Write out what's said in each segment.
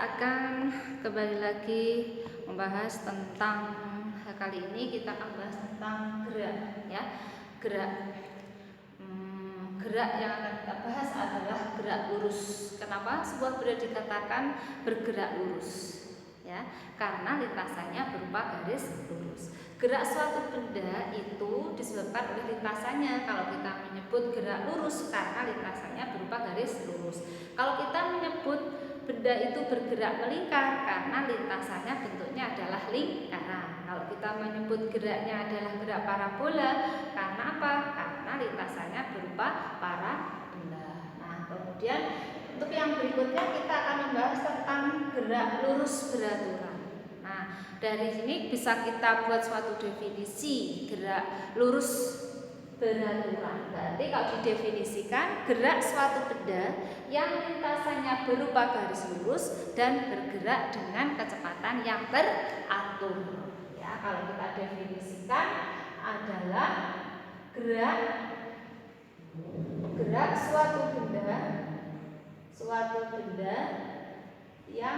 akan kembali lagi membahas tentang kali ini kita akan bahas tentang gerak ya. Gerak yang akan kita bahas adalah gerak lurus. Kenapa sebuah benda dikatakan bergerak lurus? Ya, karena lintasannya berupa garis lurus. Gerak suatu benda itu disebabkan oleh lintasannya. Kalau kita menyebut gerak lurus karena lintasannya berupa garis lurus. Kalau kita menyebut benda itu bergerak melingkar karena lintasannya bentuknya adalah lingkaran. Kalau kita menyebut geraknya adalah gerak parabola, karena apa? Karena lintasannya berupa parabola. Nah, kemudian untuk yang berikutnya kita akan membahas tentang gerak lurus beraturan. Nah, dari sini bisa kita buat suatu definisi gerak lurus beraturan. Berarti kalau didefinisikan, gerak suatu benda yang lintasannya berupa garis lurus dan bergerak dengan kecepatan yang teratur. Ya, kalau kita definisikan adalah gerak suatu benda yang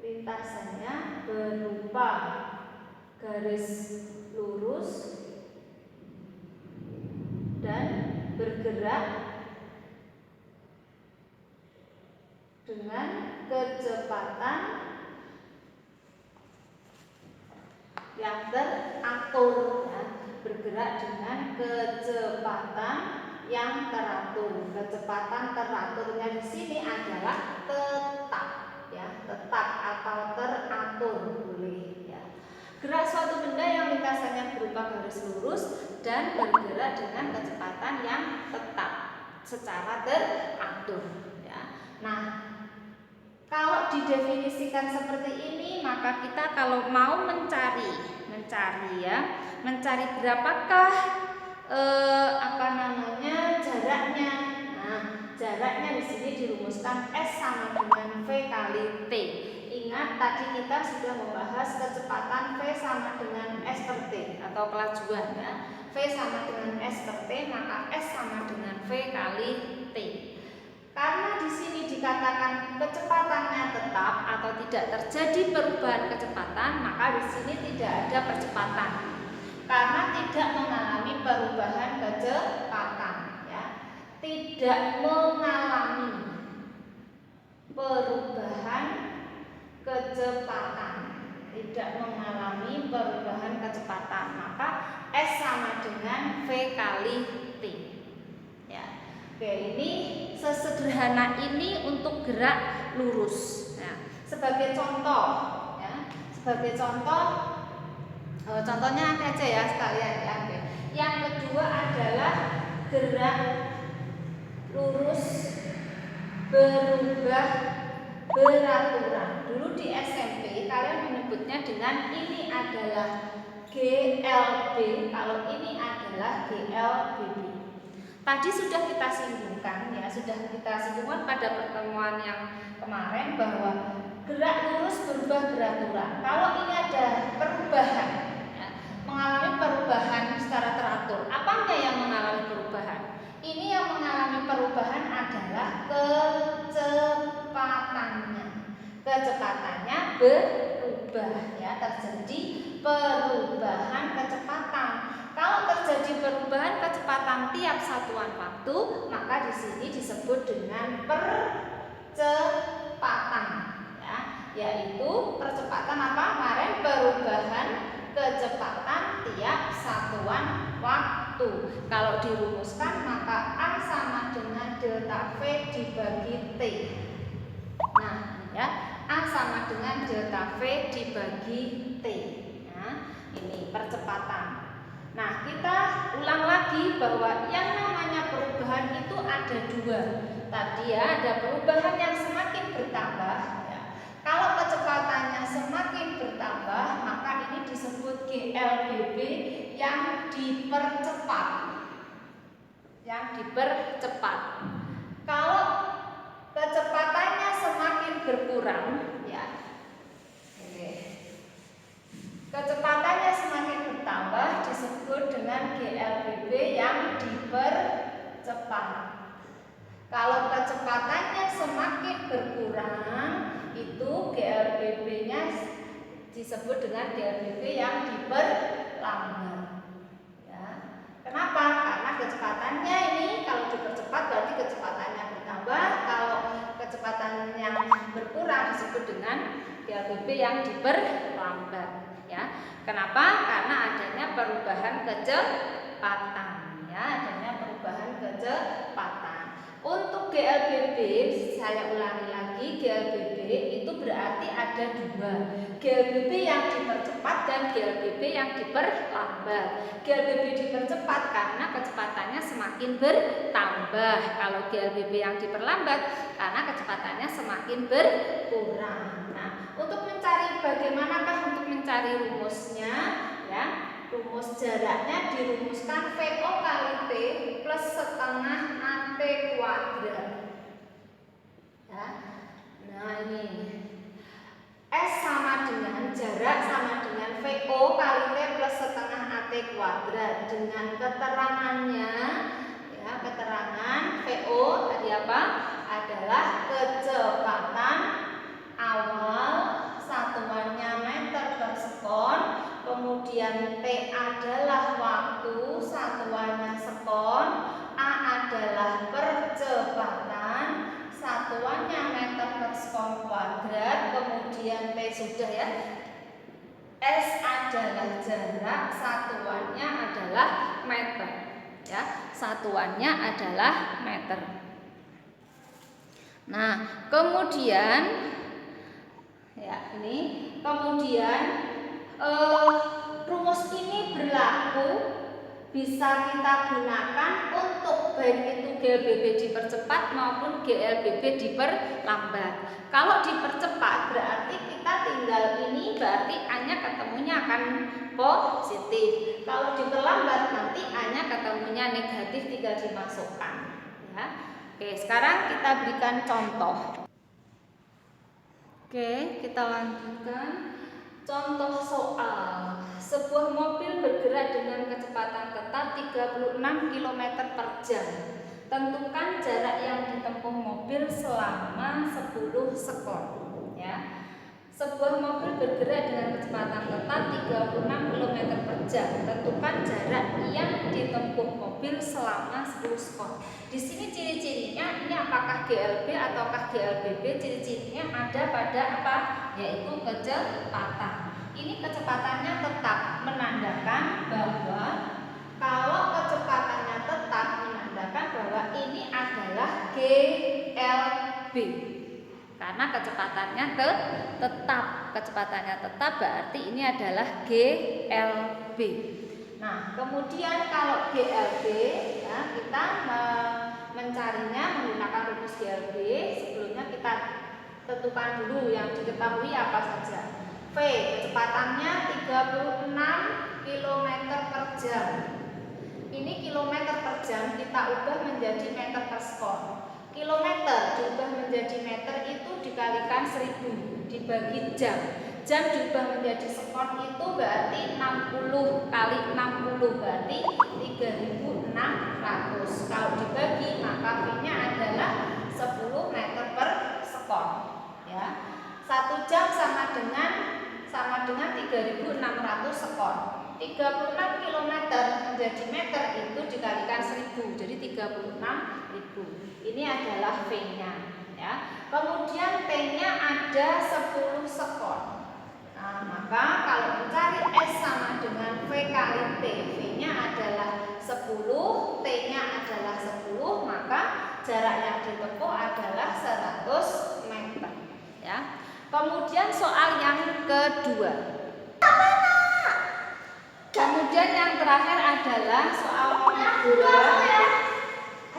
lintasannya berupa garis lurus dan bergerak dengan kecepatan yang teratur ya. Bergerak dengan kecepatan yang teratur. Kecepatan teraturnya di sini adalah tetap ya, tetap atau teratur boleh ya. Gerak suatu benda yang lintasannya berupa garis lurus dan bergerak dengan kecepatan yang tetap secara teratur ya. Nah, kalau didefinisikan seperti ini, maka kita kalau mau mencari berapakah jaraknya. Nah, jaraknya di sini dirumuskan S sama dengan V kali T. Ingat tadi kita sudah membahas kecepatan V sama dengan S per T atau kelajuan ya. V sama dengan S per T, maka S sama dengan V kali T. Karena di sini dikatakan kecepatannya tetap atau tidak terjadi perubahan kecepatan, maka di sini tidak ada percepatan. Karena tidak mengalami perubahan kecepatan ya. Tidak mengalami perubahan kecepatan, maka S sama dengan V kali T ya. Oke, ini sesederhana ini untuk gerak lurus ya. Sebagai contoh contohnya aja ya sekalian ya. Oke. Yang kedua adalah gerak lurus berubah beraturan. Dulu di SMP kalian menyebutnya dengan ini adalah GLB, kalau ini adalah GLBB. Tadi sudah kita singgungkan pada pertemuan yang kemarin bahwa gerak lurus berubah beraturan. Kalau ini ada perubahan ya, mengalami perubahan secara teratur. Apanya yang mengalami perubahan? Ini yang mengalami perubahan adalah kecepatannya berubah ya, terjadi perubahan kecepatan. Kalau terjadi perubahan kecepatan tiap satuan waktu, maka di sini disebut dengan percepatan ya, yaitu percepatan apa? Kemarin perubahan kecepatan tiap satuan waktu. Kalau dirumuskan maka A sama dengan delta V dibagi T. Nah, ya, A sama dengan delta V dibagi T. Nah, ini percepatan. Nah, kita ulang lagi bahwa yang namanya perubahan itu ada dua. Tadi ya, ada perubahan yang semakin bertambah ya. Kalau kecepatannya semakin bertambah, maka ini disebut GLBB yang dipercepat. Kalau kecepatannya semakin berkurang ya. Kecepatannya semakin bertambah disebut dengan GLBB yang dipercepat. Kalau kecepatannya semakin berkurang, itu GLBB-nya disebut dengan GLBB yang diperlambat. Ya. Kenapa? Karena kecepatannya ini kalau dipercepat berarti kecepatannya bertambah, kalau kecepatan yang berkurang disebut dengan GLBB yang diperlambat. Ya. Kenapa? Karena adanya perubahan kecepatan. Ya, adanya perubahan kecepatan. Untuk GLBB, saya ulangi lagi, GLBB itu berarti ada dua, GLBB yang dipercepat dan GLBB yang diperlambat. GLBB dipercepat karena kecepatannya semakin bertambah. Kalau GLBB yang diperlambat karena kecepatannya semakin berkurang. Nah, untuk mencari bagaimanakah untuk mencari rumusnya, ya? Rumus jaraknya dirumuskan VO kali T plus setengah AT kuadrat. Ya. Nah ini S sama dengan jarak sama dengan VO kali T plus setengah AT kuadrat. Dengan keterangannya, ya, keterangan VO tadi apa? Adalah kecepatan awal, satuannya meter per sekon. Kemudian T adalah waktu, satuannya sekon. A adalah percepatan, satuannya meter per sekon kuadrat. Kemudian T sudah, ya. S adalah jarak, satuannya adalah meter. Ya, satuannya adalah meter. Nah, kemudian ya ini kemudian rumus ini berlaku bisa kita gunakan untuk baik itu GLBB dipercepat maupun GLBB diperlambat. Kalau dipercepat berarti kita tinggal ini, berarti A-nya ketemunya akan positif. Kalau diperlambat nanti A-nya ketemunya negatif, tinggal dimasukkan. Ya. Oke, sekarang kita berikan contoh. Oke, kita lanjutkan. Contoh soal, sebuah mobil bergerak dengan kecepatan tetap 36 km per jam. Tentukan jarak yang ditempuh mobil selama 10 sekon. Ya. Sebuah mobil bergerak dengan kecepatan tetap 36 km per jam. Tentukan jarak yang ditempuh mobil selama 10 sekon. Di sini ciri-cirinya ini apakah GLB ataukah GLBB? Ciri-cirinya ada pada apa? Yaitu kecepatan. Ini kecepatannya tetap, menandakan bahwa kalau kecepatannya tetap menandakan bahwa ini adalah GLB. Karena kecepatannya tetap, kecepatannya tetap berarti ini adalah GLB. Nah, kemudian kalau GLB, ya, kita mencarinya menggunakan rumus GLB. Sebelumnya kita tentukan dulu yang diketahui apa saja. V, kecepatannya 36 km per jam. Ini kilometer per jam kita ubah menjadi meter per sekon. Kilometer diubah menjadi meter itu dikalikan 1000 dibagi jam. Jam diubah menjadi sekon itu berarti 60 kali 60 berarti 3600. Kalau dibagi maka V-nya adalah 10 meter per sekon. Ya. 1 jam sama dengan 3600 sekon. 36 km menjadi meter itu dikalikan 1000 jadi 36.000. Ini adalah V-nya, ya. Kemudian T-nya ada 10 sekon. Nah, maka kalau mencari S sama dengan V kali T, V-nya adalah 10, T-nya adalah 10, maka jarak yang ditempuh adalah 100 meter, ya. Kemudian soal yang kedua. Kemudian yang terakhir adalah soal nomor 2.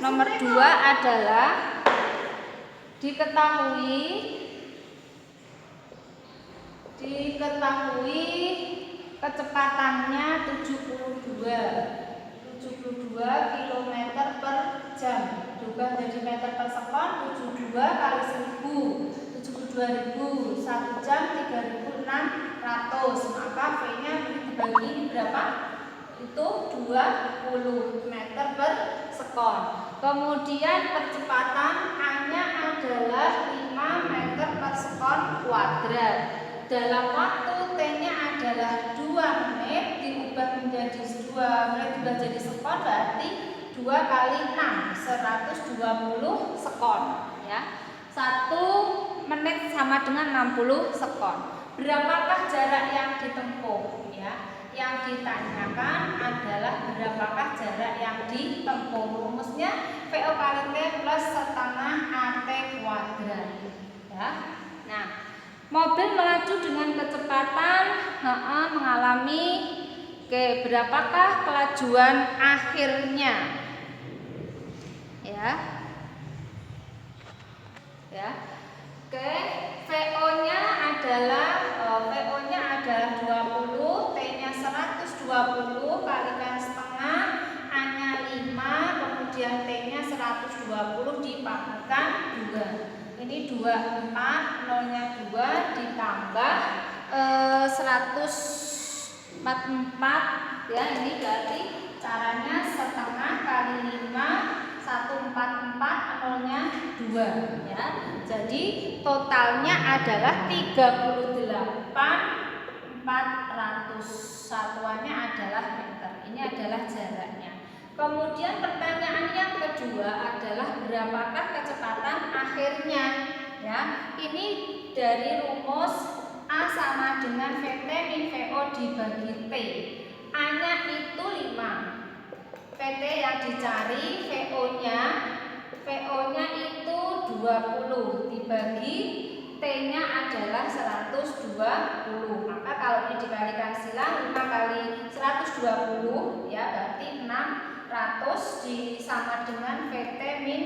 Nomor 2 adalah diketahui kecepatannya 72 km per jam. Diubah menjadi meter per sekon, 72 kali 1000, 72.000, 1 jam 3600. Maka V-nya dibagi berapa? Itu 20 meter per sekon. Kemudian percepatan A-nya adalah 5 meter per sekon kuadrat. Dalam waktu T-nya adalah 2 menit diubah menjadi 2 menit diubah jadi sekon, berarti 2 kali 6 120 sekon ya. 1 menit sama dengan 60 sekon. Berapakah jarak yang ditempuh ya? Yang ditanyakan adalah berapakah jarak yang ditempuh. Rumusnya VO kali T plus setengah AT kuadrat ya. Nah, mobil melaju dengan kecepatan mengalami berapakah kelajuan akhirnya ya. VO-nya adalah 20, T-nya 120 kalikan setengah, A-nya 5, kemudian T-nya 120 dipangkat 2. Ini 24, 0-nya 2 ditambah 144 ya. Ini berarti caranya setengah kali 5 144, 0-nya 2 ya. Jadi totalnya adalah 38.400. Satuannya adalah meter. Ini adalah jaraknya. Kemudian pertanyaan yang kedua adalah berapakah kecepatan akhirnya ya. Ini dari rumus A sama dengan VT min VO dibagi T. A-nya itu 5. PT yang dicari VO-nya itu 20 dibagi T-nya adalah 120. Maka kalau ini dikalikan silang 5 kali 120 ya, berarti 600 sama dengan VT min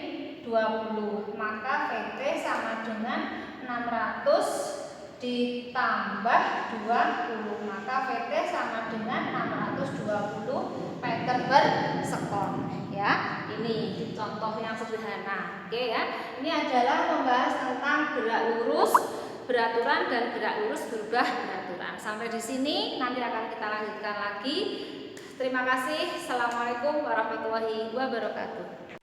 20. Maka VT sama dengan 600 ditambah 20. Maka VT sama dengan 620 meter per sekon ya. Ini contoh yang sederhana. Oke ya. Ini adalah membahas tentang gerak lurus beraturan dan gerak lurus berubah beraturan. Sampai di sini, nanti akan kita lanjutkan lagi. Terima kasih. Assalamualaikum warahmatullahi wabarakatuh.